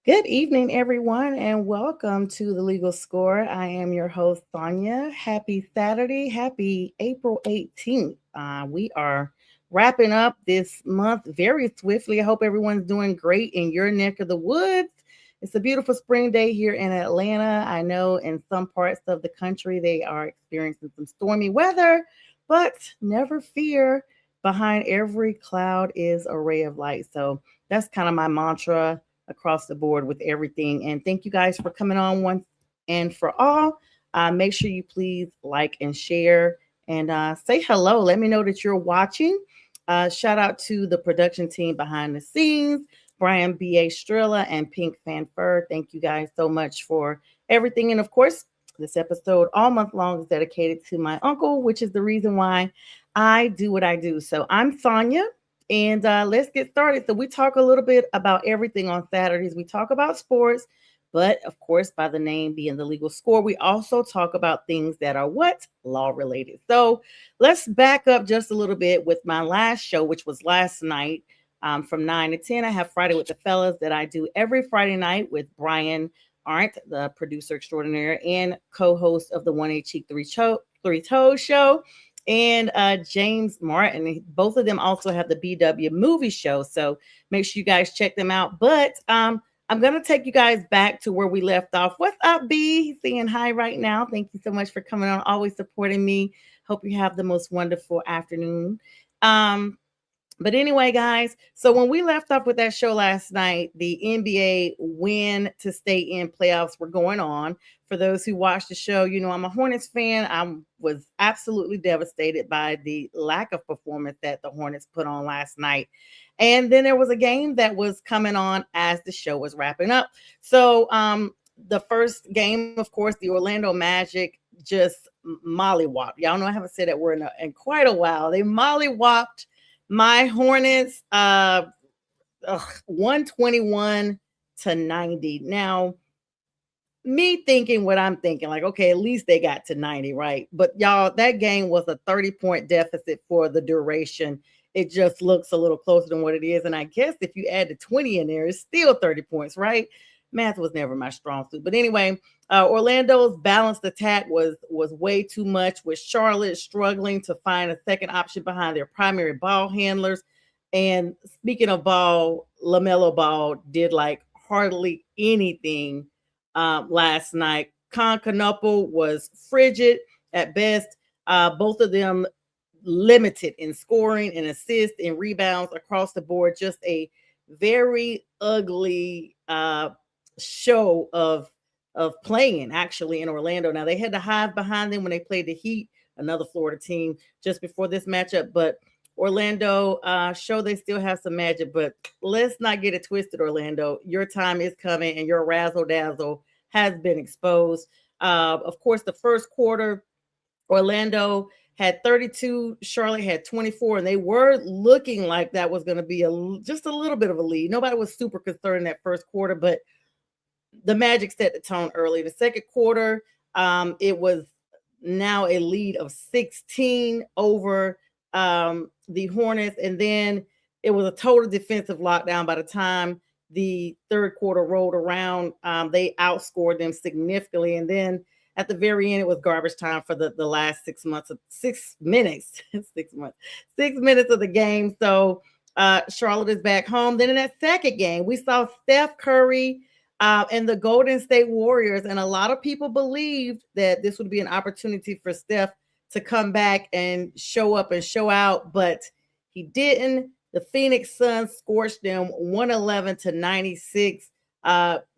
Good evening, everyone, and welcome to the Legal Score. I am your host, Sonja. Happy Saturday. Happy April 18th. We are wrapping up this month very swiftly. I hope everyone's doing great in your neck of the woods. It's a beautiful spring day here in Atlanta. I know in some parts of the country they are experiencing some stormy weather, but never fear. Behind every cloud is a ray of light. So that's kind of my mantra across the board with everything. And thank you guys for coming on once and for all. Make sure you please like and share and say hello. Let me know that you're watching. Shout out to the production team behind the scenes, Brian B.A. Strilla and Pink Fanfur. Thank you guys so much for everything. And of course, this episode all month long is dedicated to my uncle, which is the reason why I do what I do. So I'm Sonja, and let's get started. So we talk a little bit about everything on Saturdays. We talk about sports, but of course, by the name being the legal score, we also talk about things that are what? Law related. So let's back up just a little bit with my last show, which was last night from 9 to 10. I have Friday with the Fellas that I do every Friday night with Brian Arndt, the producer extraordinaire and co-host of the One A Cheek Three Toes show, and James Martin. Both of them also have the BW movie show. So make sure you guys check them out. But I'm going to take you guys back to where we left off. What's up, B? He's saying hi right now. Thank you so much for coming on, always supporting me. Hope you have the most wonderful afternoon. But anyway, guys, so when we left off with that show last night, the NBA win to stay in playoffs were going on. For those who watched the show, you know I'm a Hornets fan. I was absolutely devastated by the lack of performance that the Hornets put on last night. And then there was a game that was coming on as the show was wrapping up. So the first game, of course, the Orlando Magic just mollywopped. Y'all know I haven't said that word in quite a while. They mollywopped my Hornets, 121 to 90. Now, me thinking what I'm thinking, like, okay, at least they got to 90, right? But y'all, that game was a 30-point deficit for the duration. It just looks a little closer than what it is. And I guess if you add the 20 in there, it's still 30 points, right? Math was never my strong suit. But anyway, Orlando's balanced attack was way too much, with Charlotte struggling to find a second option behind their primary ball handlers. And speaking of ball, LaMelo Ball did like hardly anything last night. Concanopoulos was frigid at best. Both of them limited in scoring and assists and rebounds across the board. Just a very ugly show of playing actually in Orlando. Now they had to hide behind them when they played the Heat, another Florida team, just before this matchup. But Orlando show they still have some magic, but let's not get it twisted, Orlando. Your time is coming and your razzle dazzle has been exposed. Of course, the first quarter, Orlando had 32, Charlotte had 24, and they were looking like that was going to be just a little bit of a lead. Nobody was super concerned in that first quarter, but the Magic set the tone early. The second quarter, it was now a lead of 16 over the Hornets, and then it was a total defensive lockdown by the time the third quarter rolled around. They outscored them significantly, and then at the very end, it was garbage time for the last 6 minutes, 6 minutes of the game. So Charlotte is back home. Then in that second game, we saw Steph Curry and the Golden State Warriors, and a lot of people believed that this would be an opportunity for Steph to come back and show up and show out, but he didn't. The Phoenix Suns scorched them 111 to 96.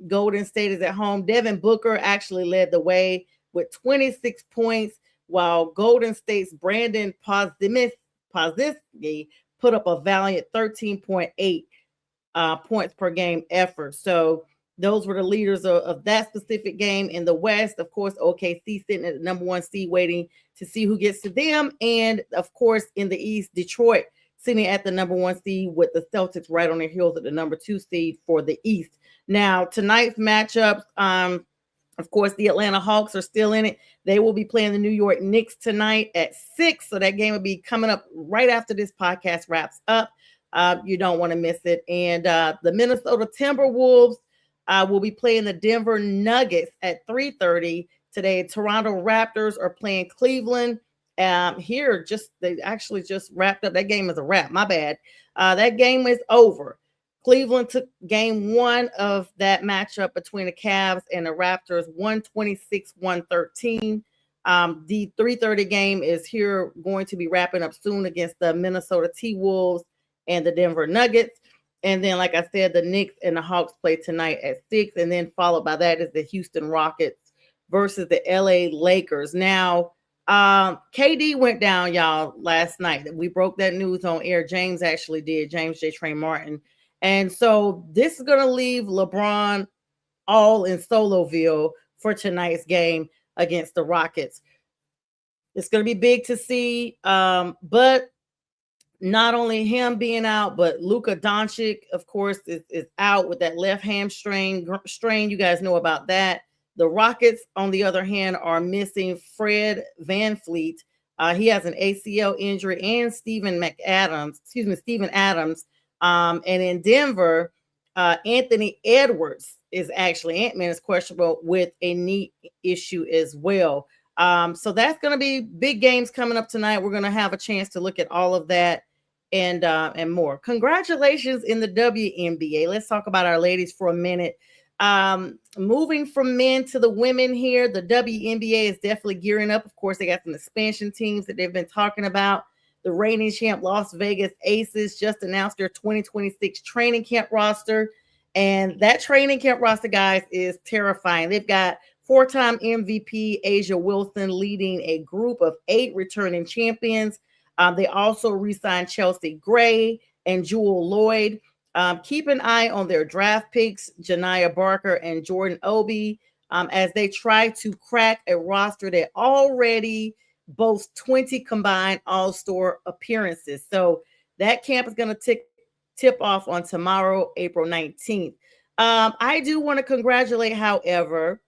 Golden State is at home. Devin Booker actually led the way with 26 points, while Golden State's Brandon Poszitzky put up a valiant 13.8 points per game effort. So those were the leaders of that specific game. In the West, of course, OKC sitting at the number one seed, waiting to see who gets to them. And of course, in the East, Detroit sitting at the number one seed with the Celtics right on their heels at the number two seed for the East. Now, tonight's matchups, of course, the Atlanta Hawks are still in it. They will be playing the New York Knicks tonight at 6. So that game will be coming up right after this podcast wraps up. You don't want to miss it. And the Minnesota Timberwolves will be playing the Denver Nuggets at 3:30 today. Toronto Raptors are playing Cleveland. Here, they actually just wrapped up. That game is a wrap. My bad. That game is over. Cleveland took game one of that matchup between the Cavs and the Raptors, 126-113. The 3:30 game is here, going to be wrapping up soon against the Minnesota T-Wolves and the Denver Nuggets. And then, like I said, the Knicks and the Hawks play tonight at 6. And then followed by that is the Houston Rockets versus the LA Lakers. Now, KD went down, y'all, last night. We broke that news on air. James actually did, James J. Train Martin. And so this is going to leave LeBron all in Soloville for tonight's game against the Rockets. It's going to be big to see, but not only him being out, but Luka Doncic, of course, is out with that left hamstring strain. You guys know about that. The Rockets, on the other hand, are missing Fred VanVleet. He has an ACL injury, and Steven Adams. And in Denver, Anthony Edwards is actually, Ant-Man is questionable with a knee issue as well. So that's going to be big games coming up tonight. We're going to have a chance to look at all of that and more. Congratulations in the WNBA. Let's talk about our ladies for a minute. Moving from men to the women here, the WNBA is definitely gearing up. Of course, they got some expansion teams that they've been talking about. The reigning champ Las Vegas Aces just announced their 2026 training camp roster. And that training camp roster, guys, is terrifying. They've got four-time MVP A'ja Wilson leading a group of 8 returning champions. They also re-signed Chelsea Gray and Jewel Lloyd. Keep an eye on their draft picks, Janiyah Barker and Jordan Obi, as they try to crack a roster that already boasts 20 combined all-star appearances. So that camp is going to tip off on tomorrow, April 19th. I do want to congratulate, however,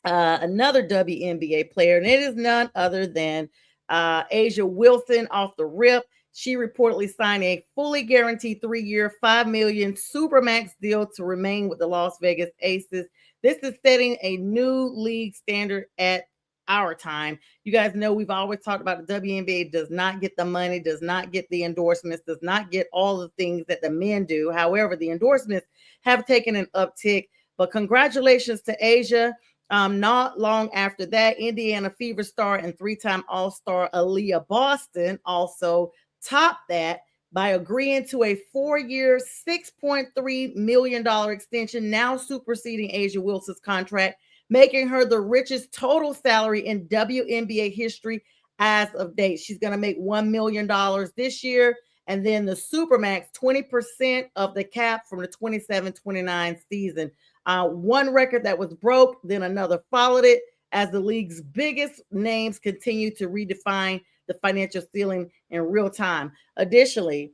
another WNBA player, and it is none other than A'ja Wilson off the rip. She reportedly signed a fully guaranteed 3-year, $5 million Supermax deal to remain with the Las Vegas Aces. This is setting a new league standard at our time. You guys know we've always talked about the WNBA does not get the money, does not get the endorsements, does not get all the things that the men do. However, the endorsements have taken an uptick. But congratulations to A'ja. Not long after that, Indiana Fever star and 3-time All-Star Aaliyah Boston also topped that by agreeing to a 4-year, $6.3 million extension, now superseding A'ja Wilson's contract, making her the richest total salary in WNBA history as of date. She's going to make $1 million this year, and then the Supermax, 20% of the cap from the 27-29 season. One record that was broke, then another followed it as the league's biggest names continue to redefine the financial ceiling in real time. Additionally,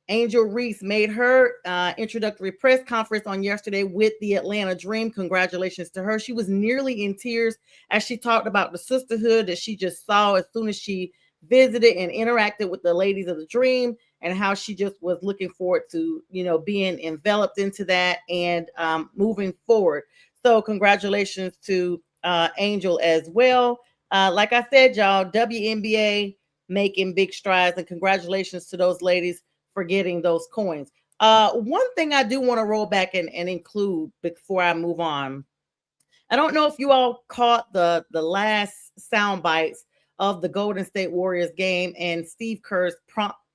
Angel Reese made her introductory press conference on yesterday with the Atlanta Dream. Congratulations to her. She was nearly in tears as she talked about the sisterhood that she just saw as soon as she visited and interacted with the ladies of the Dream, and how she just was looking forward to, being enveloped into that and moving forward. So congratulations to Angel as well. Like I said, y'all, WNBA making big strides, and congratulations to those ladies for getting those coins. One thing I do want to roll back and include before I move on. I don't know if you all caught the last sound bites of the Golden State Warriors game and Steve Kerr's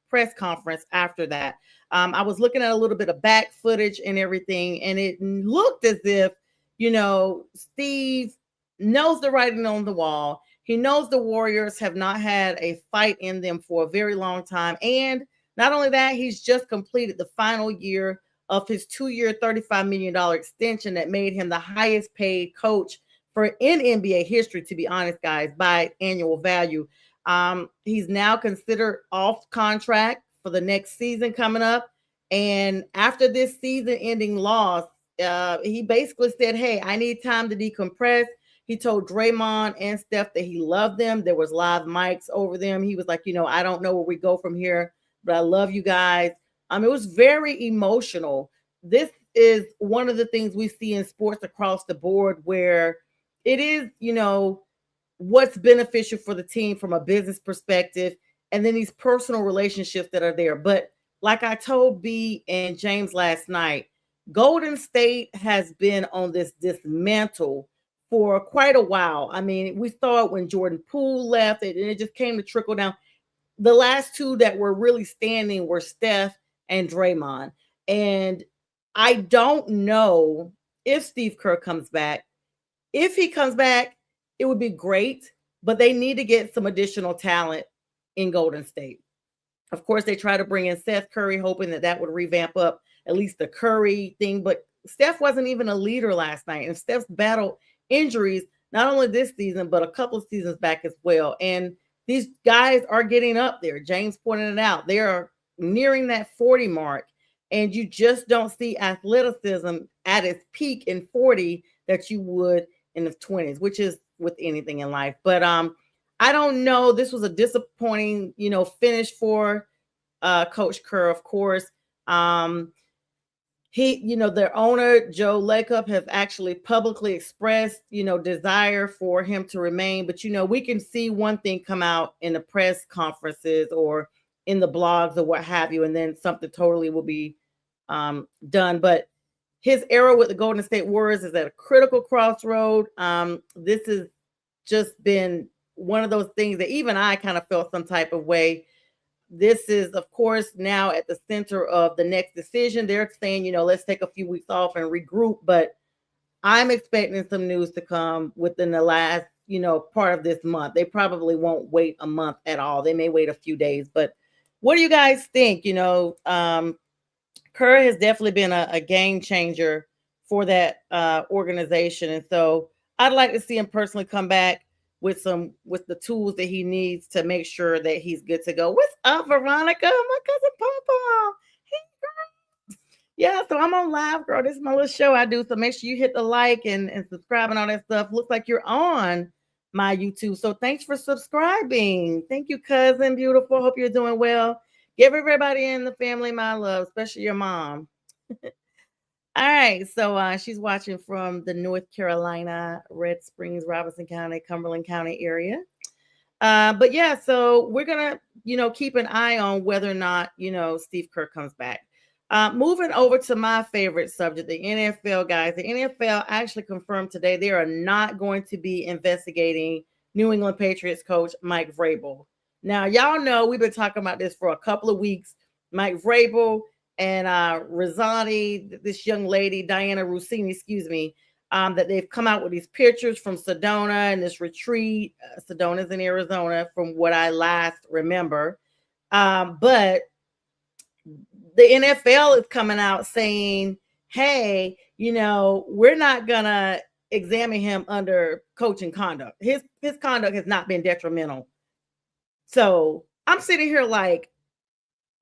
press conference after that. I was looking at a little bit of back footage and everything, and it looked as if, Steve knows the writing on the wall. He knows the Warriors have not had a fight in them for a very long time. And not only that, he's just completed the final year of his 2-year, $35 million extension that made him the highest paid coach in NBA history, to be honest, guys, by annual value. He's now considered off contract for the next season coming up. And after this season-ending loss, he basically said, hey, I need time to decompress. He told Draymond and Steph that he loved them. There was live mics over them. He was like, I don't know where we go from here, but I love you guys. It was very emotional. This is one of the things we see in sports across the board where it is, what's beneficial for the team from a business perspective, and then these personal relationships that are there. But like I told B and James last night, Golden State has been on this dismantle for quite a while. I mean, we saw it when Jordan Poole left, and it just came to trickle down. The last two that were really standing were Steph and Draymond. And I don't know if Steve Kerr comes back. If he comes back, it would be great, but they need to get some additional talent in Golden State. Of course, they try to bring in Seth Curry, hoping that that would revamp up at least the Curry thing. But Steph wasn't even a leader last night. And Steph's battled injuries, not only this season, but a couple of seasons back as well. And these guys are getting up there. James pointed it out. They are nearing that 40 mark. And you just don't see athleticism at its peak in 40 that you would in the 20s, which is with anything in life. But I don't know. This was a disappointing, finish for Coach Kerr, of course. Their owner, Joe Lacob, has actually publicly expressed, desire for him to remain. But, we can see one thing come out in the press conferences or in the blogs or what have you, and then something totally will be done. But his era with the Golden State Warriors is at a critical crossroad. This has just been one of those things that even I kind of felt some type of way. This is, of course, now at the center of the next decision. They're saying, let's take a few weeks off and regroup. But I'm expecting some news to come within the last, part of this month. They probably won't wait a month at all. They may wait a few days. But what do you guys think? Kerr has definitely been a game changer for that organization. And so I'd like to see him personally come back with the tools that he needs to make sure that he's good to go. What's up, Veronica? My cousin Papa. Hey, girl. Yeah, so I'm on live, girl. This is my little show I do. So make sure you hit the like and subscribe and all that stuff. Looks like you're on my YouTube. So thanks for subscribing. Thank you, cousin. Beautiful. Hope you're doing well. Give everybody in the family my love, especially your mom. All right, so she's watching from the North Carolina, Red Springs, Robinson County, Cumberland County area. But yeah, so we're gonna, keep an eye on whether or not, Steve Kerr comes back. Moving over to my favorite subject, the NFL, guys. The NFL actually confirmed today they are not going to be investigating New England Patriots coach Mike Vrabel. Now, y'all know we've been talking about this for a couple of weeks. Mike Vrabel and Rosani, this young lady, Diana Rossini, that they've come out with these pictures from Sedona and this retreat. Sedona's in Arizona, from what I last remember. But the NFL is coming out saying, hey, we're not going to examine him under coaching conduct. His conduct has not been detrimental. So I'm sitting here like,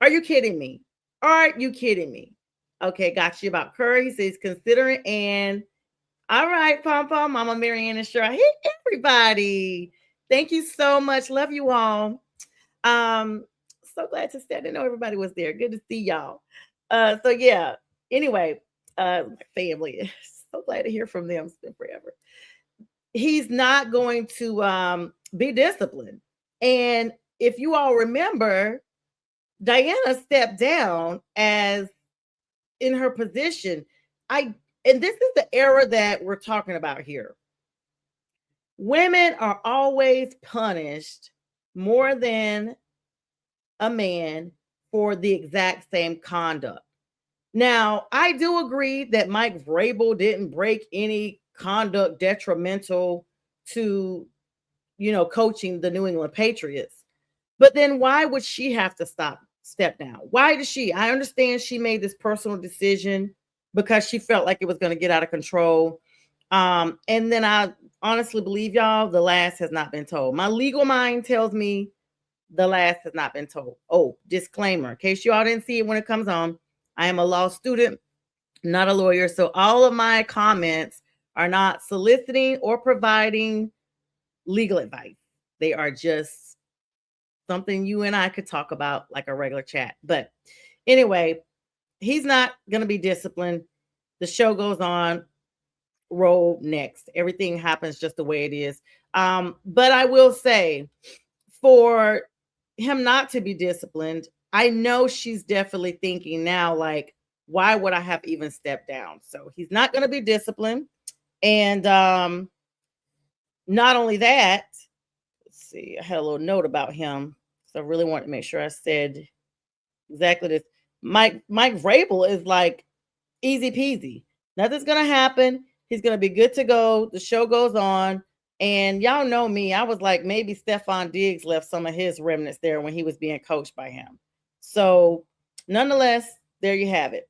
are you kidding me? Are you kidding me? Okay, got you about Curry. He says considering, and all right, Pom Pom, Mama Marianne and Cheryl. Hey, everybody. Thank you so much. Love you all. So glad to see. I didn't know everybody was there. Good to see y'all. So yeah. Anyway, my family. So glad to hear from them. It's been forever. He's not going to be disciplined. And if you all remember, Diana stepped down as in her position. And this is the era that we're talking about here. Women are always punished more than a man for the exact same conduct. Now, I do agree that Mike Vrabel didn't break any conduct detrimental to, coaching the New England Patriots. But then why would she have to step down? Why does she? I understand she made this personal decision because she felt like it was going to get out of control. And then I honestly believe, y'all, the last has not been told. My legal mind tells me the last has not been told. Oh, disclaimer, in case you all didn't see it when it comes on, I am a law student, not a lawyer. So all of my comments are not soliciting or providing legal advice. They are just something you and I could talk about like a regular chat. But anyway, he's not going to be disciplined. The show goes on, roll next. Everything happens just the way it is. But I will say, for him not to be disciplined, I know she's definitely thinking now, like, why would I have even stepped down? So he's not going to be disciplined. And not only that, let's see, I had a little note about him. So I really wanted to make sure I said exactly this. Mike Vrabel is like easy peasy. Nothing's gonna happen. He's gonna be good to go. The show goes on. And y'all know me. I was like, maybe Stephon Diggs left some of his remnants there when he was being coached by him. So, nonetheless, there you have it.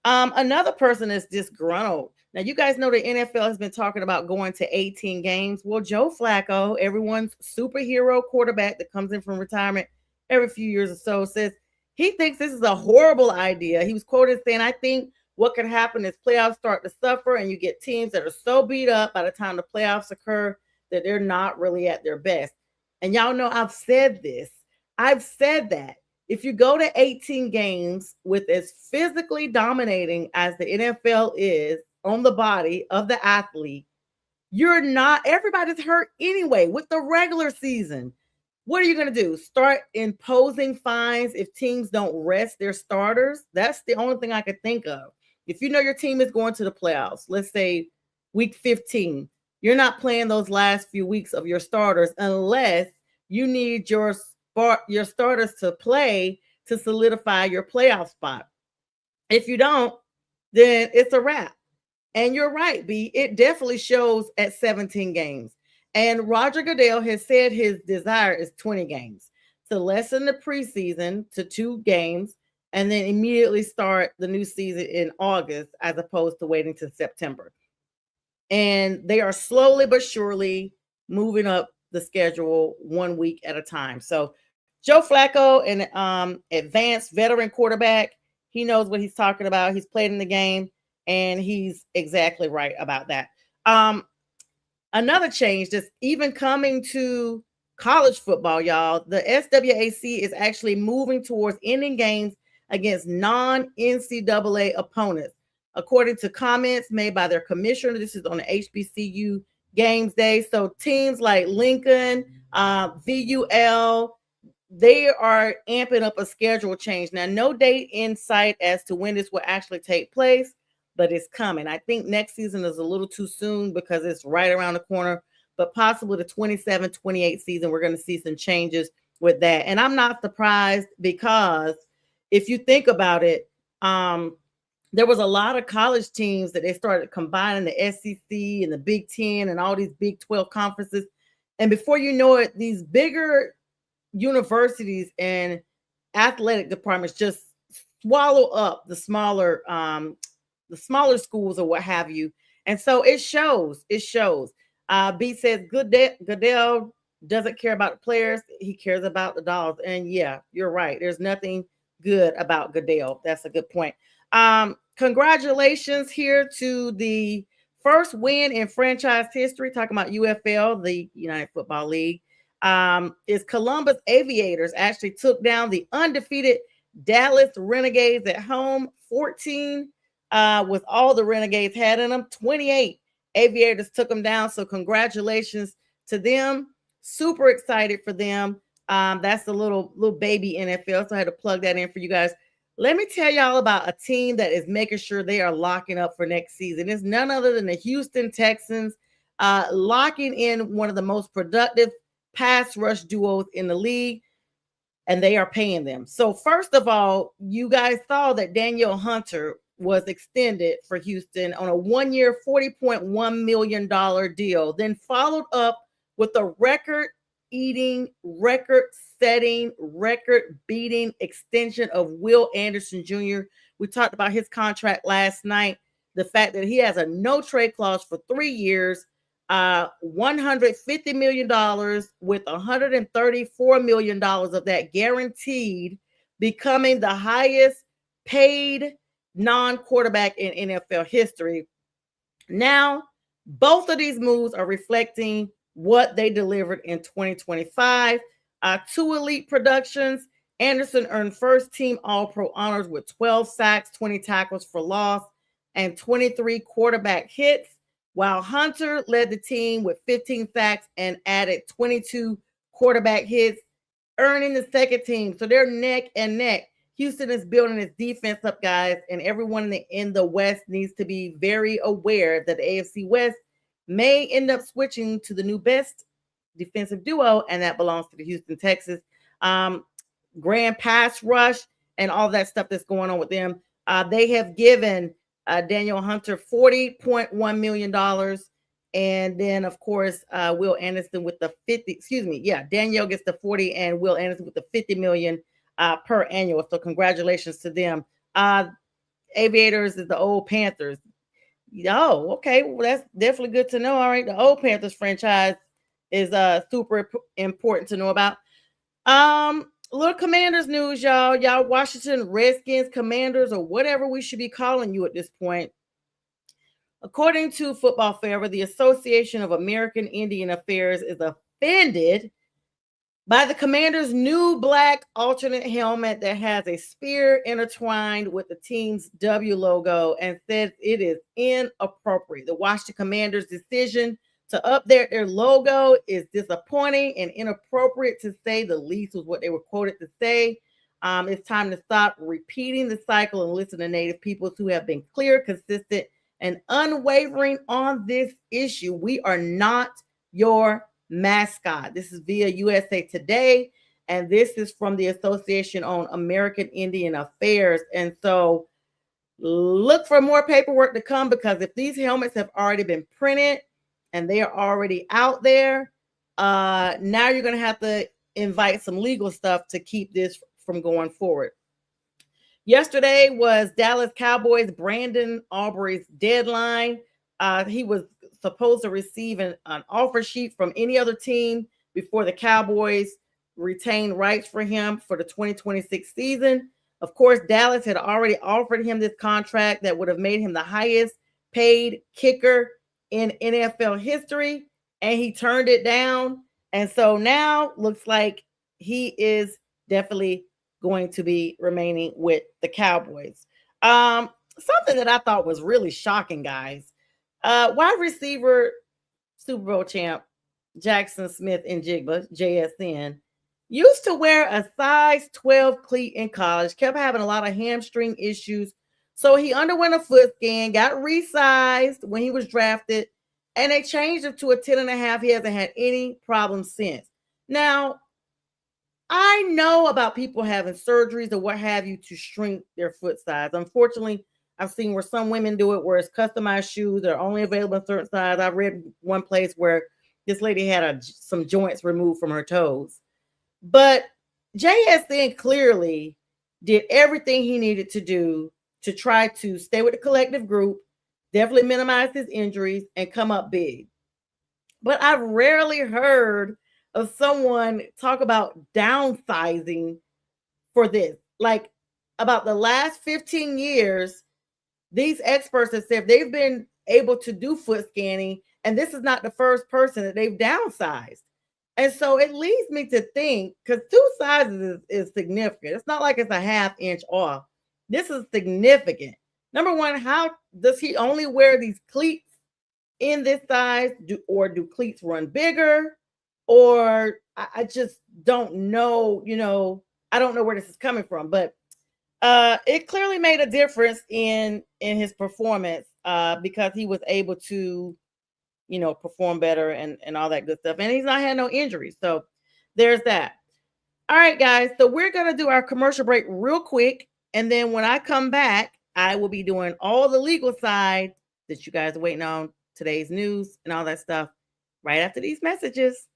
Another person is disgruntled. Now, you guys know the NFL has been talking about going to 18 games. Well, Joe Flacco, everyone's superhero quarterback that comes in from retirement every few years or so, says he thinks this is a horrible idea. He was quoted saying, I think what could happen is playoffs start to suffer and you get teams that are so beat up by the time the playoffs occur that they're not really at their best. And y'all know I've said this. I've said that if you go to 18 games with as physically dominating as the NFL is on the body of the athlete, you're not, everybody's hurt anyway with the regular season. What are you going to do? Start imposing fines if teams don't rest their starters? That's the only thing I could think of. If you know your team is going to the playoffs, let's say week 15, you're not playing those last few weeks of your starters unless you need your starters to play to solidify your playoff spot. If you don't, then it's a wrap. And you're right, B. It definitely shows at 17 games. And Roger Goodell has said his desire is 20 games to lessen the preseason to 2 games and then immediately start the new season in August as opposed to waiting to September. And they are slowly but surely moving up the schedule 1 week at a time. So Joe Flacco, an advanced veteran quarterback, he knows what he's talking about. He's played in the game, and he's exactly right about that. Another change that's even coming to college football, y'all, the SWAC is actually moving towards ending games against non-NCAA opponents. According to comments made by their commissioner, this is on the HBCU Games Day. So teams like Lincoln, VUL, they are amping up a schedule change. Now, no date in sight as to when this will actually take place, but it's coming. I think next season is a little too soon because it's right around the corner, but possibly the 27-28 season, we're going to see some changes with that. And I'm not surprised because if you think about it, there was a lot of college teams that they started combining the SEC and the Big Ten and all these Big 12 conferences. And before you know it, these bigger universities and athletic departments just swallow up the smaller schools or what have you. And so it shows. B says Goodell doesn't care about the players. He cares about the dollars. And yeah, you're right. There's nothing good about Goodell. That's a good point. Congratulations here to the first win in franchise history, talking about UFL, the United Football League, is Columbus Aviators actually took down the undefeated Dallas Renegades at home, 14 with all the Renegades had in them, 28 Aviators took them down. So congratulations to them. Super excited for them. That's the little baby NFL. So I had to plug that in for you guys. Let me tell y'all about a team that is making sure they are locking up for next season. It's none other than the Houston Texans, locking in one of the most productive pass rush duos in the league, and they are paying them. So first of all, you guys saw that Danielle Hunter was extended for Houston on a 1-year, $40.1 million deal, then followed up with a record-eating, record-setting, record-beating extension of Will Anderson Jr. We talked about his contract last night, the fact that he has a no-trade clause for 3 years, $150 million with $134 million of that guaranteed, becoming the highest paid non-quarterback in NFL history. Now, both of these moves are reflecting what they delivered in 2025. 2 elite productions. Anderson earned first team All-Pro honors with 12 sacks, 20 tackles for loss. and 23 quarterback hits, while Hunter led the team with 15 sacks and added 22 quarterback hits, earning the second team. So they're neck and neck. Houston is building its defense up, guys, and everyone in the West needs to be very aware that the AFC West may end up switching to the new best defensive duo, and that belongs to the Houston Texans. Grand pass rush and all that stuff that's going on with them. They have given Daniel Hunter $40.1 million. And then, of course, Will Anderson with the 50, Danielle gets the 40 and Will Anderson with the 50 million per annual. So congratulations to them. Aviators is the old Panthers. Oh, okay. Well, that's definitely good to know. All right. The old Panthers franchise is super important to know about. Little Commanders news, y'all. Y'all Washington Redskins, Commanders, or whatever we should be calling you at this point. According to Football Forever, the Association of American Indian Affairs is offended by the Commanders' new black alternate helmet that has a spear intertwined with the team's W logo and says it is inappropriate. The Washington Commanders' decision to update their logo is disappointing and inappropriate, to say the least, was what they were quoted to say. It's time to stop repeating the cycle and listen to Native peoples who have been clear, consistent, and unwavering on this issue. We are not your mascot. This is via USA Today, and this is from the Association on American Indian Affairs. And so look for more paperwork to come, because if these helmets have already been printed and they are already out there, now you're going to have to invite some legal stuff to keep this from going forward. Yesterday was Dallas Cowboys Brandon Aubrey's deadline. He was supposed to receive an offer sheet from any other team before the Cowboys retained rights for him for the 2026 season. Of course, Dallas had already offered him this contract that would have made him the highest paid kicker in NFL history, and he turned it down. And so now looks like he is definitely going to be remaining with the Cowboys. Something that I thought was really shocking, guys. Wide receiver, Super Bowl champ, Jackson Smith and Jigba, JSN, used to wear a size 12 cleat in college, kept having a lot of hamstring issues. So he underwent a foot scan, got resized when he was drafted, and they changed him to a 10.5. He hasn't had any problems since. Now, I know about people having surgeries or what have you to shrink their foot size. Unfortunately, I've seen where some women do it, where it's customized shoes that are only available in certain size. I read one place where this lady had some joints removed from her toes. But JSN clearly did everything he needed to do to try to stay with the collective group, definitely minimize his injuries, and come up big. But I've rarely heard of someone talk about downsizing for this. Like, about the last 15 years, these experts have said they've been able to do foot scanning, and this is not the first person that they've downsized. And so it leads me to think, because 2 sizes is significant. It's not like it's a ½ inch off. This is significant. Number one, how does he only wear these cleats in this size? Do cleats run bigger? Or I just don't know, I don't know where this is coming from. But it clearly made a difference in his performance, because he was able to, perform better and all that good stuff. And he's not had no injuries. So there's that. All right, guys. So we're going to do our commercial break real quick. And then when I come back, I will be doing all the legal side that you guys are waiting on, today's news and all that stuff, right after these messages.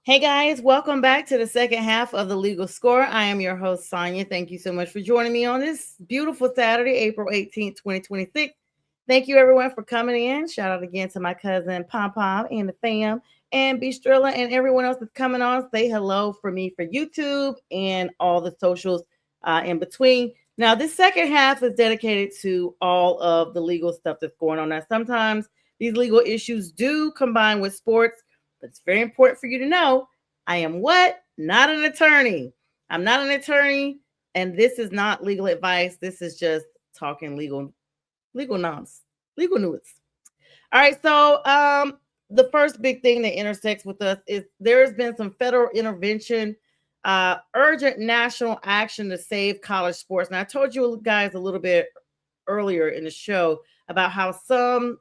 Hey guys, welcome back to the second half of the Legal Score. I am your host, Sonja. Thank you so much for joining me on this beautiful Saturday, April 18th, 2026. Thank you everyone for coming in. Shout out again to my cousin Pom Pom and the fam and Bistrilla and everyone else that's coming on. Say hello for me for YouTube and all the socials in between. Now, this second half is dedicated to all of the legal stuff that's going on. Now, sometimes these legal issues do combine with sports, but it's very important for you to know I am what? Not an attorney. I'm not an attorney, and this is not legal advice. This is just talking legal nonsense, legal news. All right, so the first big thing that intersects with us is there has been some federal intervention, urgent national action to save college sports. And I told you guys a little bit earlier in the show about how some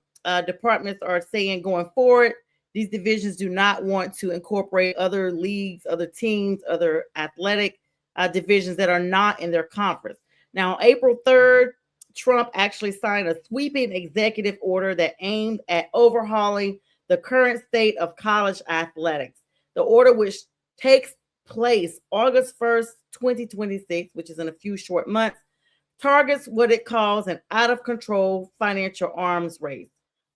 departments are saying going forward, these divisions do not want to incorporate other leagues, other teams, other athletic divisions that are not in their conference. Now, April 3rd, Trump actually signed a sweeping executive order that aimed at overhauling the current state of college athletics. The order, which takes place August 1st, 2026, which is in a few short months, targets what it calls an out of control financial arms race.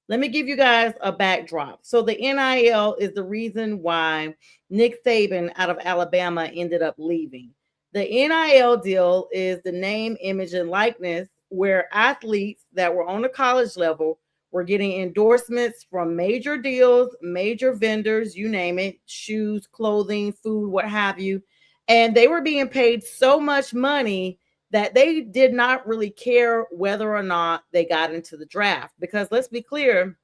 Let me give you guys a backdrop. So, the NIL is the reason why Nick Saban out of Alabama ended up leaving. The NIL deal is the name, image, and likeness where athletes that were on the college level were getting endorsements from major deals, major vendors, you name it, shoes, clothing, food, what have you. And they were being paid so much money that they did not really care whether or not they got into the draft. Because let's be clear,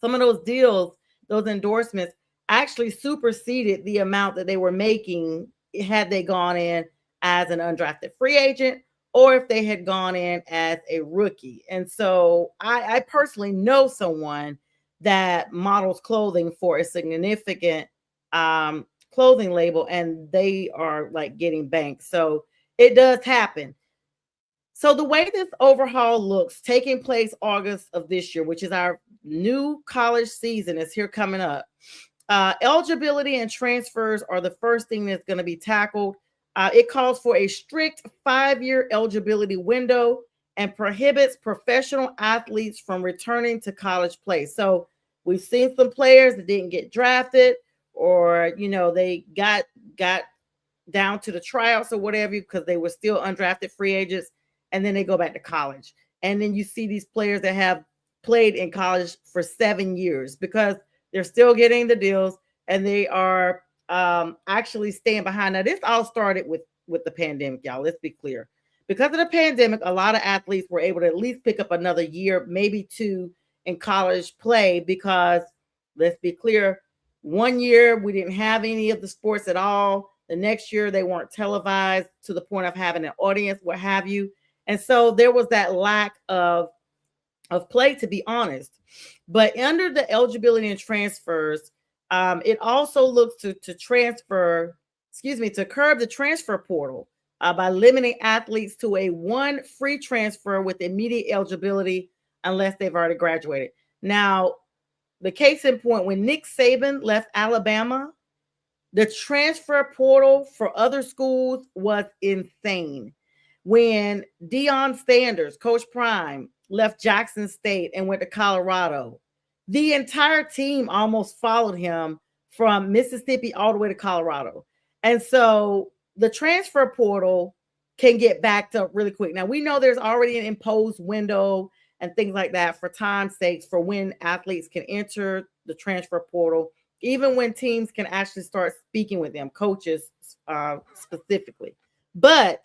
some of those deals, those endorsements actually superseded the amount that they were making had they gone in as an undrafted free agent or if they had gone in as a rookie. And so I personally know someone that models clothing for a significant clothing label, and they are like getting banked. So it does happen. So the way this overhaul looks, taking place August of this year, which is our new college season, is here coming up. Eligibility and transfers are the first thing that's going to be tackled. It calls for a strict 5-year eligibility window and prohibits professional athletes from returning to college play. So we've seen some players that didn't get drafted, or they got down to the tryouts or whatever because they were still undrafted free agents, and then they go back to college. And then you see these players that have played in college for 7 years because they're still getting the deals and they are actually staying behind. Now, this all started with the pandemic, y'all. Let's be clear. Because of the pandemic, a lot of athletes were able to at least pick up another year, maybe two, in college play because, let's be clear, 1 year we didn't have any of the sports at all. The next year they weren't televised to the point of having an audience, what have you. And so there was that lack of play, to be honest. But under the eligibility and transfers, it also looks to curb the transfer portal by limiting athletes to a one free transfer with immediate eligibility unless they've already graduated. Now, the case in point, when Nick Saban left Alabama, the transfer portal for other schools was insane. When Deion Sanders, Coach Prime, left Jackson State and went to Colorado, the entire team almost followed him from Mississippi all the way to Colorado. And so the transfer portal can get backed up really quick. Now, we know there's already an imposed window and things like that for time's sakes for when athletes can enter the transfer portal, even when teams can actually start speaking with them, coaches specifically. But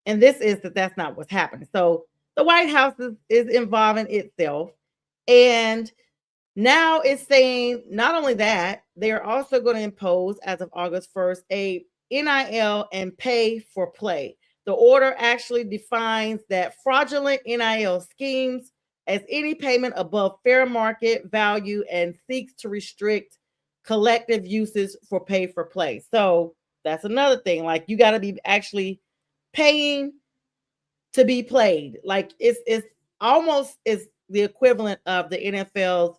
in this instance, that's not what's happening. So the White House is involving itself. And now it's saying not only that, they are also going to impose, as of August 1st, a NIL and pay for play. The order actually defines that fraudulent NIL schemes as any payment above fair market value and seeks to restrict collective uses for pay for play. So that's another thing. Like, you got to be actually paying to be played. Like, it's almost is the equivalent of the NFL's,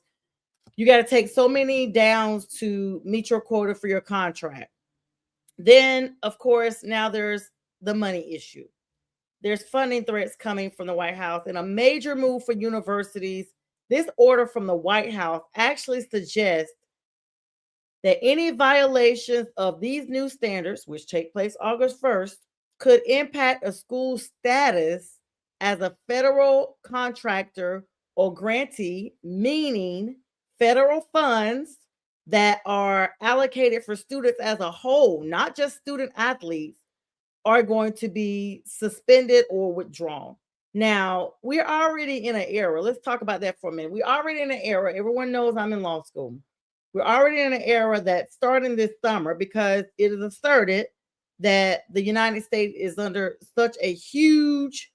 You got to take so many downs to meet your quota for your contract. Then, of course, now there's the money issue. There's funding threats coming from the White House and a major move for universities. This order from the White House actually suggests that any violations of these new standards, which take place August 1st, could impact a school's status as a federal contractor or grantee, meaning federal funds that are allocated for students as a whole, not just student athletes, are going to be suspended or withdrawn. Now, we're already in an era. Let's talk about that for a minute. We're already in an era. Everyone knows I'm in law school. We're already in an era that's starting this summer because it is asserted that the United States is under such a huge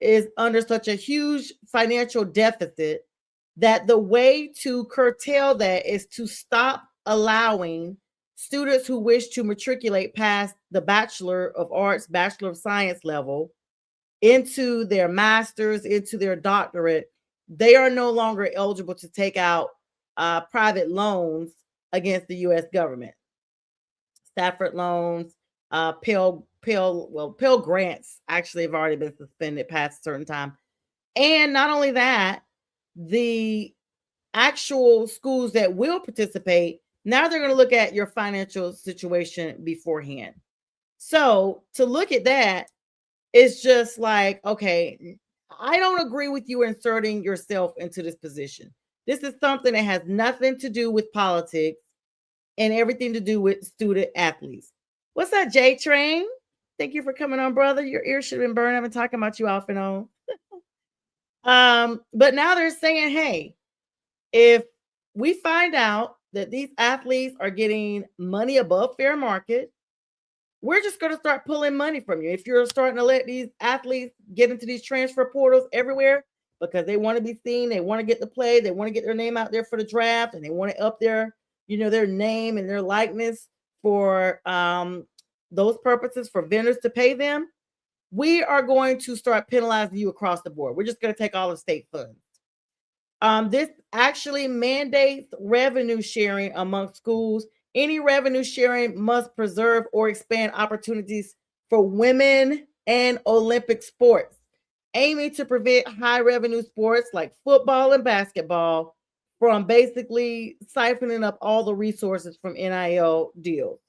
is under such a huge financial deficit that the way to curtail that is to stop allowing students who wish to matriculate past the Bachelor of Arts, Bachelor of Science level into their master's, into their doctorate. They are no longer eligible to take out private loans against the U.S. government. Stafford loans, Pell grants actually have already been suspended past a certain time. And not only that, the actual schools that will participate, now they're going to look at your financial situation beforehand. So to look at that, it's just like, okay, I don't agree with you inserting yourself into this position. This is something that has nothing to do with politics and everything to do with student athletes. What's up, J Train? Thank you for coming on, brother. Your ears should have been burned. I've been talking about you off and on. But now they're saying, hey, if we find out that these athletes are getting money above fair market, we're just going to start pulling money from you. If you're starting to let these athletes get into these transfer portals everywhere because they want to be seen, they want to get the play, they want to get their name out there for the draft, and they want to up their, their name and their likeness for those purposes for vendors to pay them, we are going to start penalizing you across the board. We're just going to take all the state funds. This actually mandates revenue sharing among schools. Any revenue sharing must preserve or expand opportunities for women and Olympic sports, aiming to prevent high revenue sports like football and basketball from basically siphoning up all the resources from NIL deals.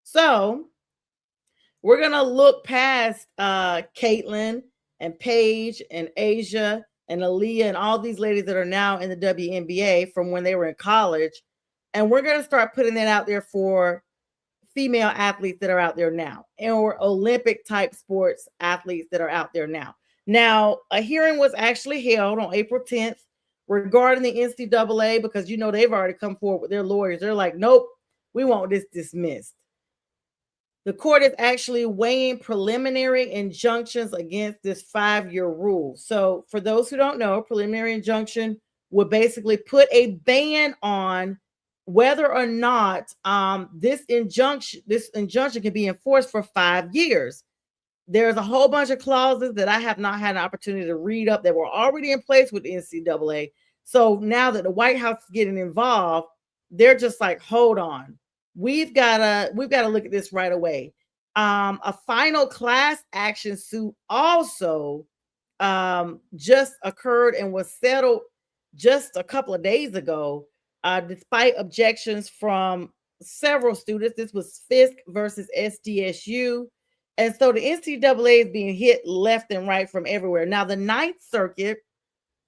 So we're going to look past Caitlin and Paige and Asia and Aaliyah and all these ladies that are now in the WNBA from when they were in college. And we're going to start putting that out there for female athletes that are out there now, or Olympic type sports athletes that are out there now. Now, a hearing was actually held on April 10th regarding the NCAA because, they've already come forward with their lawyers. They're like, nope, we want this dismissed. The court is actually weighing preliminary injunctions against this 5-year rule. So for those who don't know, preliminary injunction would basically put a ban on whether or not this injunction can be enforced for 5 years. There's a whole bunch of clauses that I have not had an opportunity to read up that were already in place with the NCAA. So now that the White House is getting involved, they're just like, hold on. We've got to look at this right away. A final class action suit also just occurred and was settled just a couple of days ago, despite objections from several students. This was Fisk versus SDSU. And so the NCAA is being hit left and right from everywhere. Now, the Ninth Circuit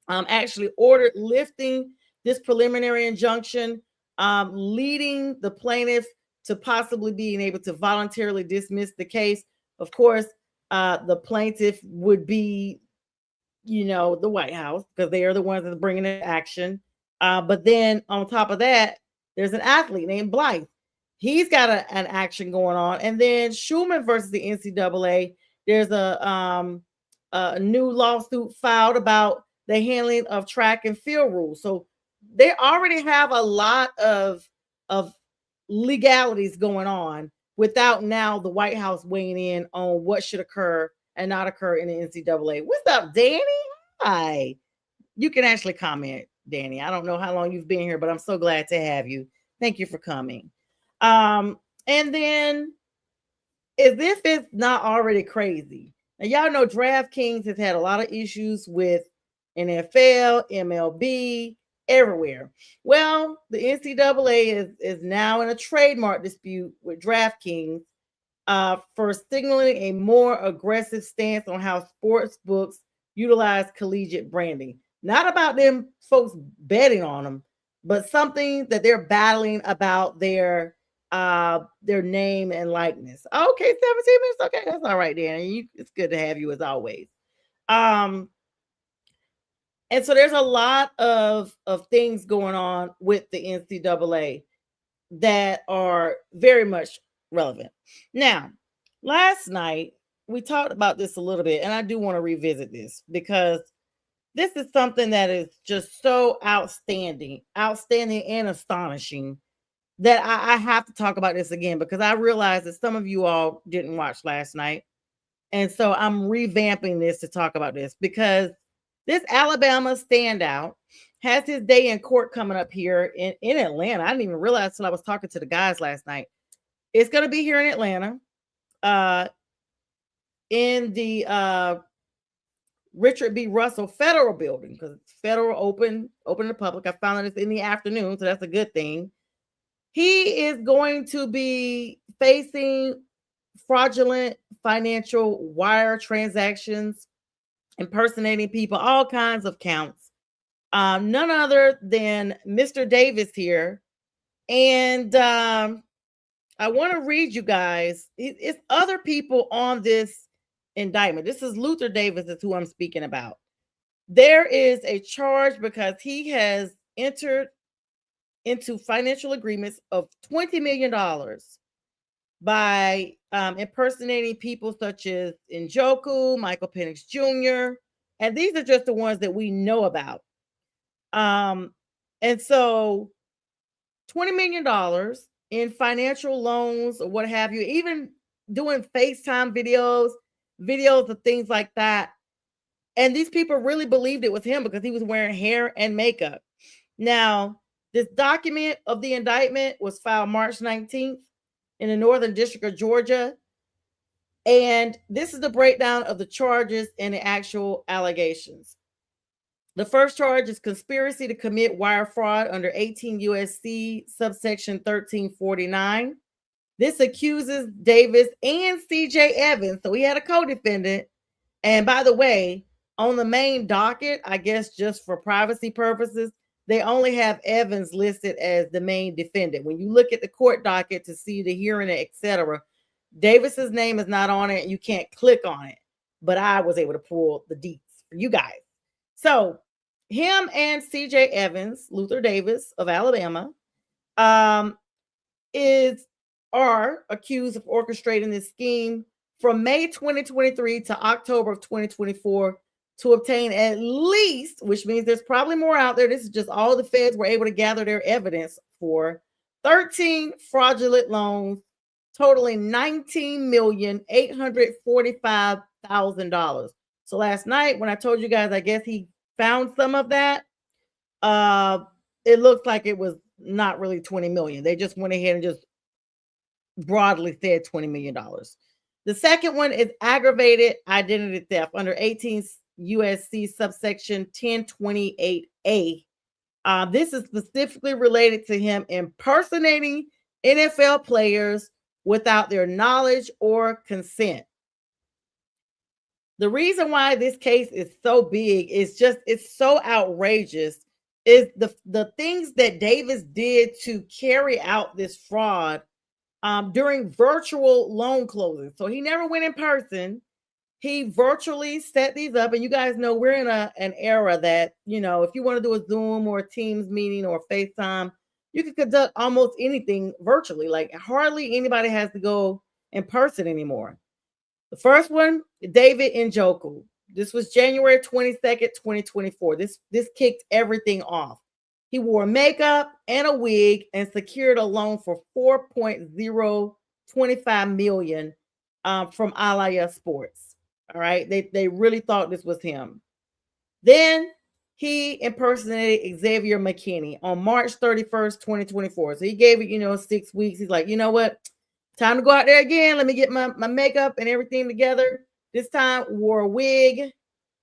actually ordered lifting this preliminary injunction, leading the plaintiff to possibly being able to voluntarily dismiss the case. Of course, the plaintiff would be, the White House, because they are the ones that are bringing it action. But then on top of that, there's an athlete named Blythe. He's got an action going on. And then Schumann versus the NCAA, there's a new lawsuit filed about the handling of track and field rules. So they already have a lot of legalities going on without now the White House weighing in on what should occur and not occur in the NCAA. What's up, Danny? Hi. You can actually comment. Danny. I don't know how long you've been here, but I'm so glad to have you. Thank you for coming. And then, as if it's not already crazy, now y'all know DraftKings has had a lot of issues with NFL, MLB, everywhere. Well, the NCAA is now in a trademark dispute with DraftKings for signaling a more aggressive stance on how sports books utilize collegiate branding. Not about them folks betting on them, but something that they're battling about their name and likeness. Okay, 17 minutes. Okay, that's all right, Dan. It's good to have you as always. Um, and so there's a lot of things going on with the NCAA that are very much relevant. Now, last night we talked about this a little bit, and I do want to revisit this because this is something that is just so outstanding and astonishing that I have to talk about this again because I realize that some of you all didn't watch last night. And so I'm revamping this to talk about this because this Alabama standout has his day in court coming up here in Atlanta. I didn't even realize until I was talking to the guys last night. It's going to be here in Atlanta, in the Richard B. Russell Federal Building, because it's federal open to the public. I found that it's in the afternoon, so that's a good thing. He is going to be facing fraudulent financial wire transactions, impersonating people, all kinds of counts. None other than Mr. Davis here. And I want to read you guys. It's other people on this indictment. This is Luther Davis, is who I'm speaking about. There is a charge because he has entered into financial agreements of $20 million by impersonating people such as Njoku, Michael Penix Jr., and these are just the ones that we know about. And so $20 million in financial loans or what have you, even doing FaceTime videos of things like that. And these people really believed it was him because he was wearing hair and makeup. Now, this document of the indictment was filed March 19th in the Northern District of Georgia. And this is the breakdown of the charges and the actual allegations. The first charge is conspiracy to commit wire fraud under 18 U.S.C. subsection 1349. This accuses Davis and C.J. Evans. So he had a co-defendant. And by the way, on the main docket, I guess just for privacy purposes, they only have Evans listed as the main defendant. When you look at the court docket to see the hearing, etc., Davis's name is not on it. You can't click on it. But I was able to pull the deets for you guys. So him and C.J. Evans, Luther Davis of Alabama, are accused of orchestrating this scheme from May 2023 to October of 2024 to obtain at least, which means there's probably more out there. This is just all the feds were able to gather their evidence for 13 fraudulent loans totaling $19,845,000. So last night when I told you guys, I guess he found some of that. It looks like it was not really 20 million. They just went ahead and just broadly said $20 million. The second one is aggravated identity theft under 18 USC subsection 1028A. This is specifically related to him impersonating NFL players without their knowledge or consent. The reason why this case is so big is just it's so outrageous is the things that Davis did to carry out this fraud during virtual loan closings. So he never went in person. He virtually set these up. And you guys know we're in an era that, you know, if you want to do a Zoom or a Teams meeting or FaceTime, you can conduct almost anything virtually. Like hardly anybody has to go in person anymore. The first one, David Njoku. This was January 22nd, 2024. This kicked everything off. He wore makeup and a wig and secured a loan for $4.025 million from Alaya Sports. All right. They really thought this was him. Then he impersonated Xavier McKinney on March 31st, 2024. So he gave it, 6 weeks. He's like, you know what? Time to go out there again. Let me get my makeup and everything together. This time wore a wig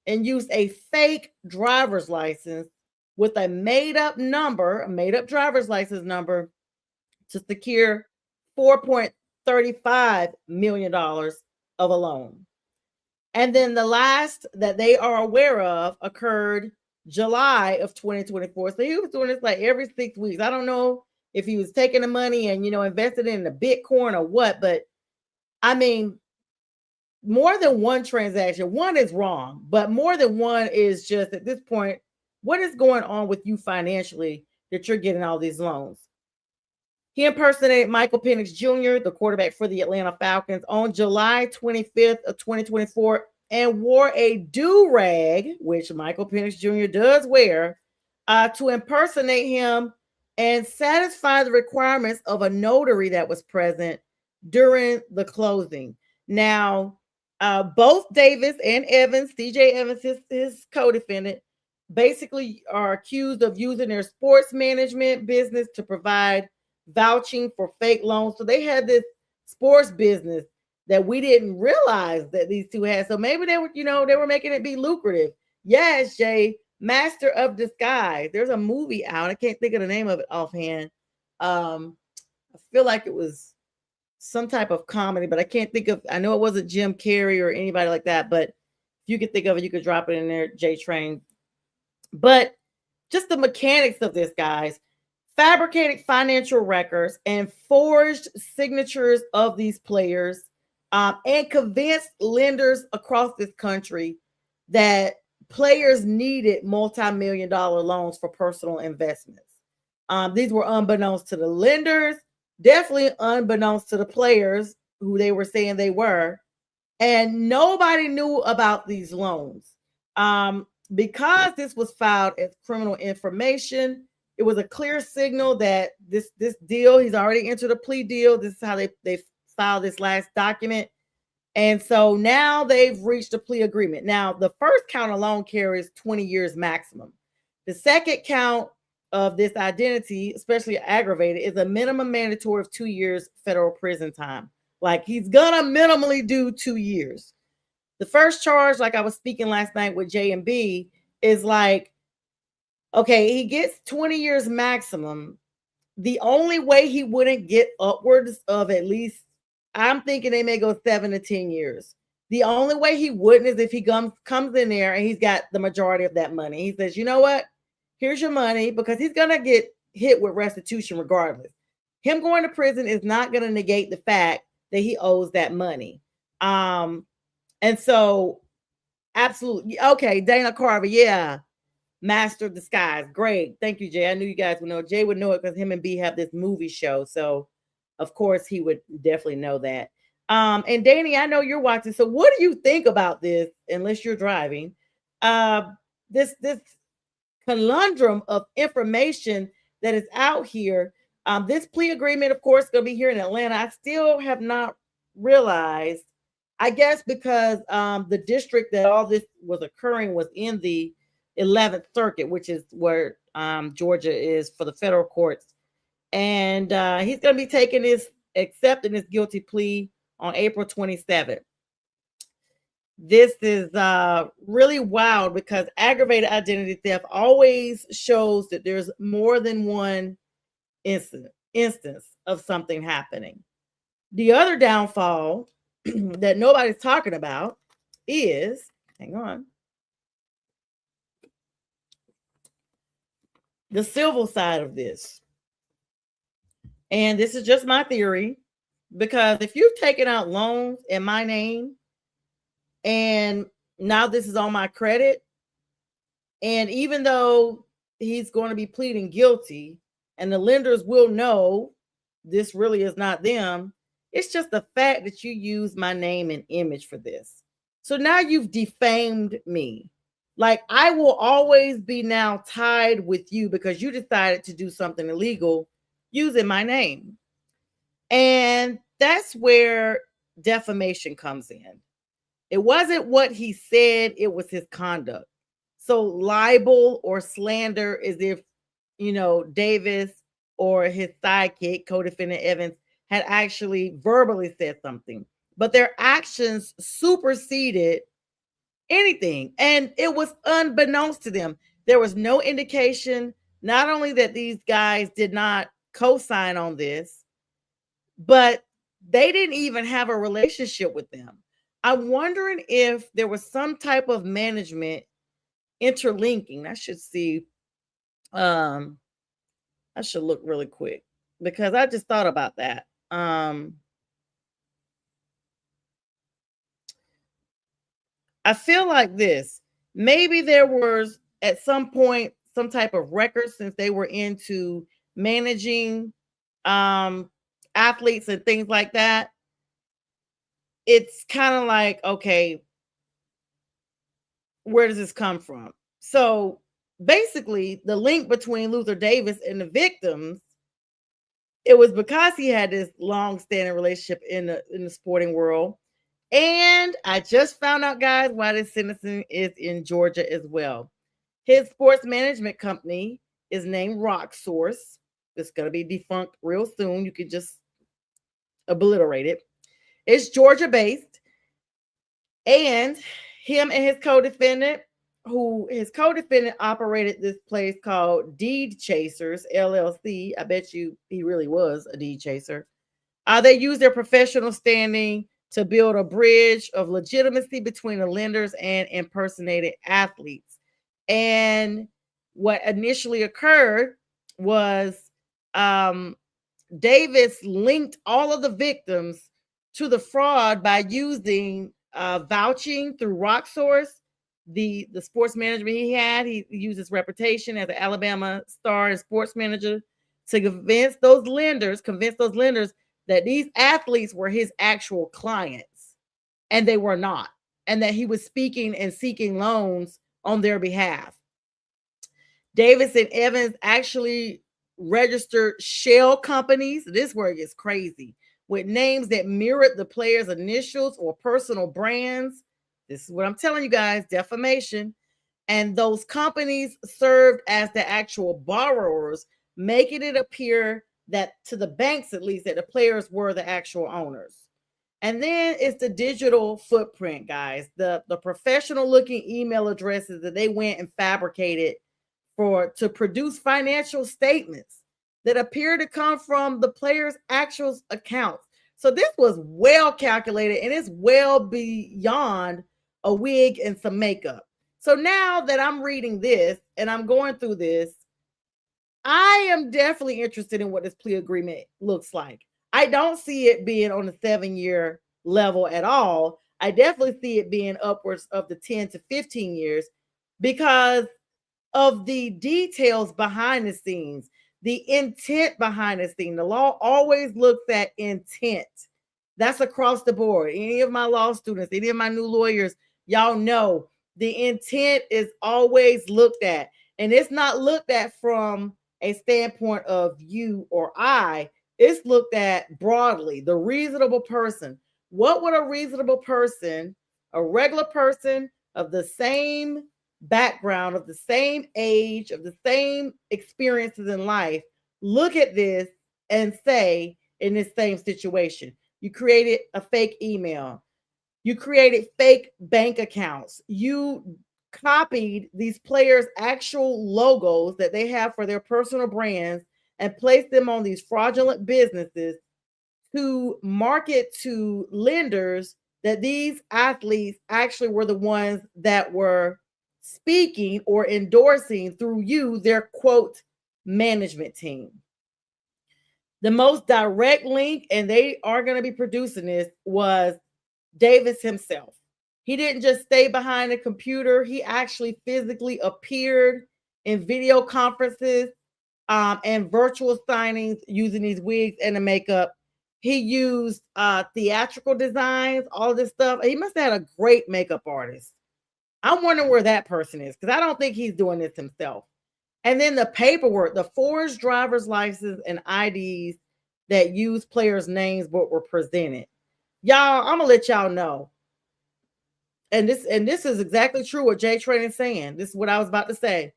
and used a fake driver's license with a made up driver's license number to secure $4.35 million of a loan. And then the last that they are aware of occurred July of 2024. So he was doing this like every 6 weeks. I don't know if he was taking the money and, invested in the Bitcoin or what, but I mean, more than one transaction, one is wrong, but more than one is just at this point, what is going on with you financially that you're getting all these loans? He impersonated Michael Penix Jr., the quarterback for the Atlanta Falcons, on July 25th of 2024 and wore a do-rag, which Michael Penix Jr. does wear, to impersonate him and satisfy the requirements of a notary that was present during the closing. Now, both Davis and Evans, CJ Evans, his co-defendant, basically are accused of using their sports management business to provide vouching for fake loans. So they had this sports business that we didn't realize that these two had. So maybe they were making it be lucrative. Yes, Jay, Master of Disguise. There's a movie out. I can't think of the name of it offhand. I feel like it was some type of comedy, but I can't think of. I know it wasn't Jim Carrey or anybody like that. But if you could think of it, you could drop it in there, J Train. But just the mechanics of this, guys. Fabricated financial records and forged signatures of these players, and convinced lenders across this country that players needed multi-million-dollar loans for personal investments. These were unbeknownst to the lenders, definitely unbeknownst to the players who they were saying they were, and nobody knew about these loans. Because this was filed as criminal information, it was a clear signal that this deal, he's already entered a plea deal. This is how they filed this last document. And so now they've reached a plea agreement. Now, the first count alone carries 20 years maximum. The second count of this identity, especially aggravated, is a minimum mandatory of 2 years federal prison time. Like, he's gonna minimally do 2 years. The first charge, like I was speaking last night with J and B, is like, okay, he gets 20 years maximum. The only way he wouldn't get upwards of at least, I'm thinking they may go 7 to 10 years. The only way he wouldn't is if he comes in there and he's got the majority of that money. He says, you know what? Here's your money, because he's going to get hit with restitution regardless. Him going to prison is not going to negate the fact that he owes that money. And so, absolutely. Okay, Dana Carver, yeah. Master of Disguise. Great. Thank you, Jay. I knew you guys would know. Jay would know it because him and B have this movie show. So, of course, he would definitely know that. And Danny, I know you're watching. So what do you think about this, unless you're driving? This conundrum of information that is out here. This plea agreement, of course, going to be here in Atlanta. I still have not realized, I guess because the district that all this was occurring was in the 11th Circuit, which is where Georgia is for the federal courts. And he's going to be accepting his guilty plea on April 27th. This is really wild because aggravated identity theft always shows that there's more than one instance of something happening. The other downfall that nobody's talking about is, hang on, the civil side of this. And this is just my theory, because if you've taken out loans in my name and now this is on my credit, and even though he's going to be pleading guilty and the lenders will know this really is not them, it's just the fact that you use my name and image for this. So now you've defamed me. Like, I will always be now tied with you because you decided to do something illegal using my name. And that's where defamation comes in. It wasn't what he said, it was his conduct. So libel or slander is if, Davis or his sidekick, co-defendant Evans, had actually verbally said something, but their actions superseded anything. And it was unbeknownst to them. There was no indication, not only that these guys did not co-sign on this, but they didn't even have a relationship with them. I'm wondering if there was some type of management interlinking. I should see. Um, I should look really quick because I just thought about that. I feel like this. Maybe there was at some point some type of record since they were into managing um athletes and things like that. It's kind of like, okay, where does this come from? So basically, the link between Luther Davis and the victims, it was because he had this long-standing relationship in the sporting world. And I just found out, guys, why this sentencing is in Georgia as well. His sports management company is named Rock Source. It's going to be defunct real soon. You could just obliterate it. It's Georgia based. And him and his co-defendant, who his co-defendant operated this place called Deed Chasers LLC. I bet you he really was a deed chaser. They use their professional standing to build a bridge of legitimacy between the lenders and impersonated athletes. And what initially occurred was Davis linked all of the victims to the fraud by using vouching through Rock Source, the sports management he had. He used his reputation as an Alabama star and sports manager to convince those lenders that these athletes were his actual clients, and they were not, and that he was speaking and seeking loans on their behalf. Davis and Evans actually registered shell companies. This is where it gets crazy, with names that mirrored the players' initials or personal brands. This is what I'm telling you guys, defamation. And those companies served as the actual borrowers, making it appear that, to the banks at least, that the players were the actual owners. And then it's the digital footprint, guys, the professional looking email addresses that they went and fabricated to produce financial statements that appear to come from the players' actual accounts. So this was well calculated, and it's well beyond a wig and some makeup. So now that I'm reading this and I'm going through this, I am definitely interested in what this plea agreement looks like. I don't see it being on the 7-year level at all. I definitely see it being upwards of the 10 to 15 years because of the details behind the scenes, the intent behind the scene. The law always looks at intent. That's across the board. Any of my law students, any of my new lawyers, y'all know the intent is always looked at. And it's not looked at from a standpoint of you or I. It's looked at broadly, the reasonable person. What would a reasonable person, a regular person of the same background, of the same age, of the same experiences in life, look at this and say in this same situation? You created a fake email. You created fake bank accounts. You copied these players' actual logos that they have for their personal brands and placed them on these fraudulent businesses to market to lenders that these athletes actually were the ones that were speaking or endorsing through you, their quote management team. The most direct link, and they are going to be producing this, was Davis himself. He didn't just stay behind a computer. He actually physically appeared in video conferences and virtual signings using these wigs and the makeup. He used theatrical designs, all this stuff. He must have had a great makeup artist. I'm wondering where that person is because I don't think he's doing this himself. And then the paperwork, the forged driver's license and IDs that use players' names but were presented. Y'all, I'm going to let y'all know. and this is exactly true what Jay Train is saying. This is what I was about to say.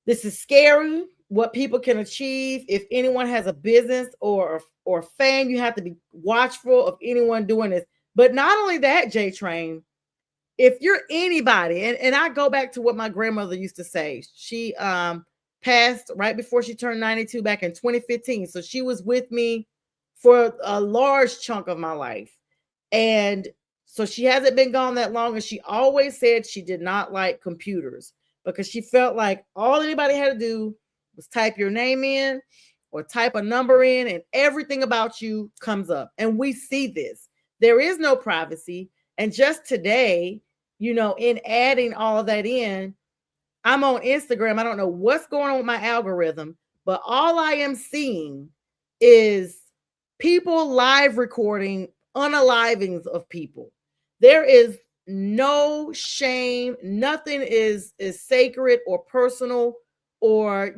This is scary what people can achieve. If anyone has a business or fame, you have to be watchful of anyone doing this. But not only that, J Train, if you're anybody, and I go back to what my grandmother used to say. She passed right before she turned 92 back in 2015. So she was with me for a large chunk of my life. And so she hasn't been gone that long. And she always said she did not like computers because she felt like all anybody had to do was type your name in or type a number in, and everything about you comes up. And we see this. There is no privacy. And just today, in adding all of that in, I'm on Instagram. I don't know what's going on with my algorithm, but all I am seeing is people live recording unalivings of people. There is no shame. Nothing is sacred or personal or,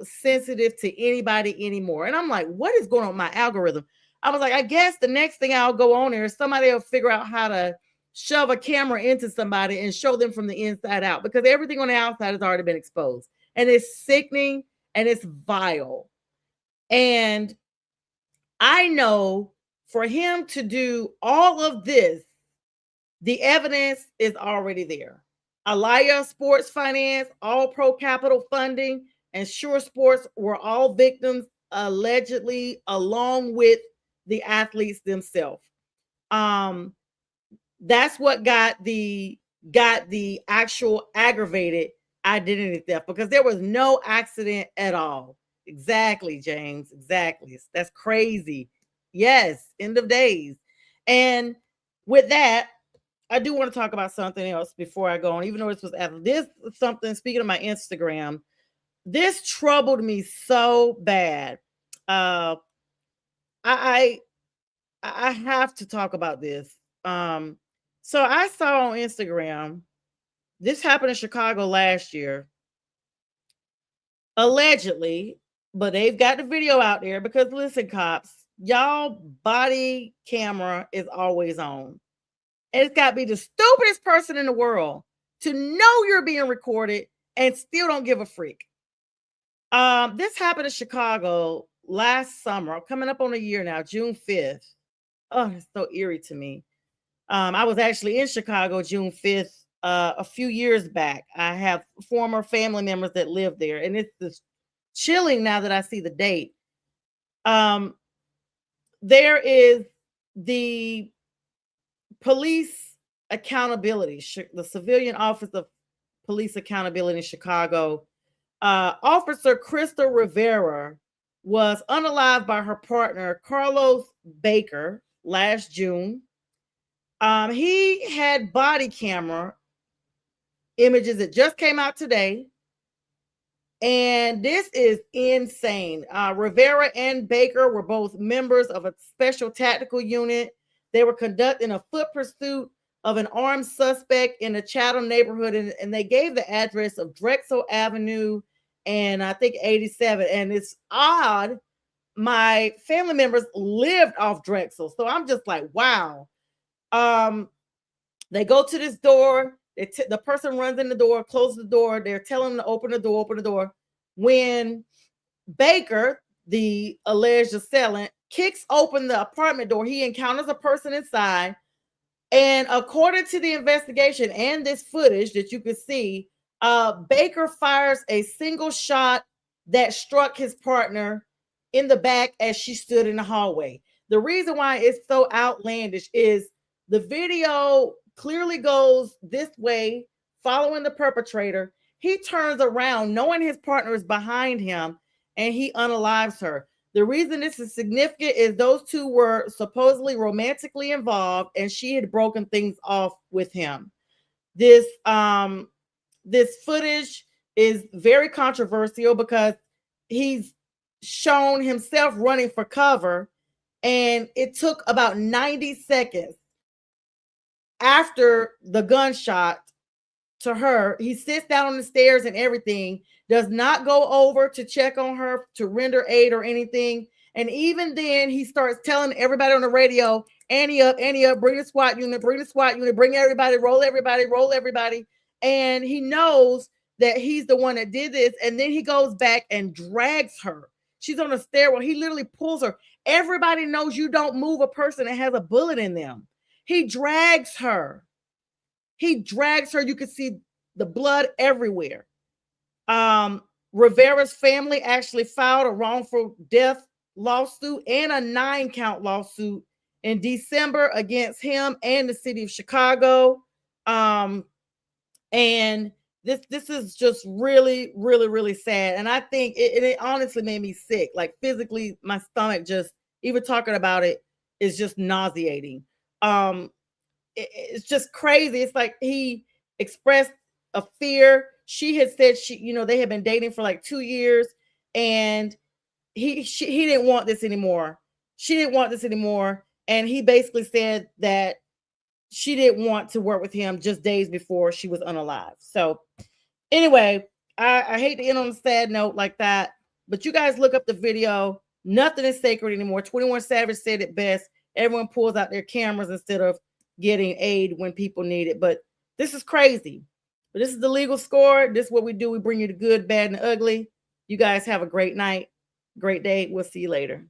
sensitive to anybody anymore. And I'm like, what is going on with my algorithm? I was like, I guess the next thing I'll go on there, somebody will figure out how to shove a camera into somebody and show them from the inside out, because everything on the outside has already been exposed. And it's sickening and it's vile. And I know for him to do all of this, the evidence is already there. Alaya Sports Finance, All Pro Capital Funding, and Sure Sports were all victims allegedly, along with the athletes themselves. That's what got the actual aggravated identity theft, because there was no accident at all. Exactly, James. Exactly. That's crazy. Yes, end of days. And with that, I do want to talk about something else before I go on, even though this was after this. Something, speaking of my Instagram, this troubled me so bad. I have to talk about this. So I saw on Instagram, this happened in Chicago last year, allegedly, but they've got the video out there because, listen, cops, y'all body camera is always on. And it's got to be the stupidest person in the world to know you're being recorded and still don't give a freak. This happened in Chicago last summer, coming up on a year now, June 5th. Oh, it's so eerie to me. I was actually in Chicago June 5th a few years back. I have former family members that live there, and it's just chilling now that I see the date. There is the police accountability, the Civilian Office of Police Accountability in Chicago. Officer Krista Rivera was unalived by her partner, Carlos Baker, last June. He had body camera images that just came out today. And this is insane. Rivera and Baker were both members of a special tactical unit. They were conducting a foot pursuit of an armed suspect in the Chatham neighborhood. And they gave the address of Drexel Avenue and I think 87. And it's odd. My family members lived off Drexel. So I'm just like, wow. They go to this door. The person runs in the door, closes the door. They're telling them to open the door. When Baker, the alleged assailant, kicks open the apartment door, he encounters a person inside. And according to the investigation and this footage that you can see, Baker fires a single shot that struck his partner in the back as she stood in the hallway. The reason why it's so outlandish is the video clearly goes this way, following the perpetrator. He turns around knowing his partner is behind him, and he unalives her. The reason this is significant is those two were supposedly romantically involved, and she had broken things off with him. This footage is very controversial because he's shown himself running for cover, and it took about 90 seconds after the gunshot to her. He sits down on the stairs and everything, does not go over to check on her, to render aid or anything. And even then, he starts telling everybody on the radio, Ante up, bring the SWAT unit, bring everybody, roll everybody, roll everybody. And he knows that he's the one that did this. And then he goes back and drags her. She's on a stairwell. He literally pulls her. Everybody knows you don't move a person that has a bullet in them. He drags her. You can see the blood everywhere. Rivera's family actually filed a wrongful death lawsuit and a 9-count lawsuit in December against him and the city of Chicago. And this is just really, really, really sad. And I think it honestly made me sick. Like physically, my stomach just, even talking about it, is just nauseating. It's just crazy. It's like he expressed a fear. She had said they had been dating for like 2 years, and he didn't want this anymore. She didn't want this anymore. And he basically said that she didn't want to work with him just days before she was unalive. So anyway, I hate to end on a sad note like that, but you guys look up the video. Nothing is sacred anymore. 21 Savage said it best. Everyone pulls out their cameras instead of getting aid when people need it. But this is crazy. But this is the legal score. This is what we do. We bring you the good, bad, and the ugly. You guys have a great night, great day. We'll see you later.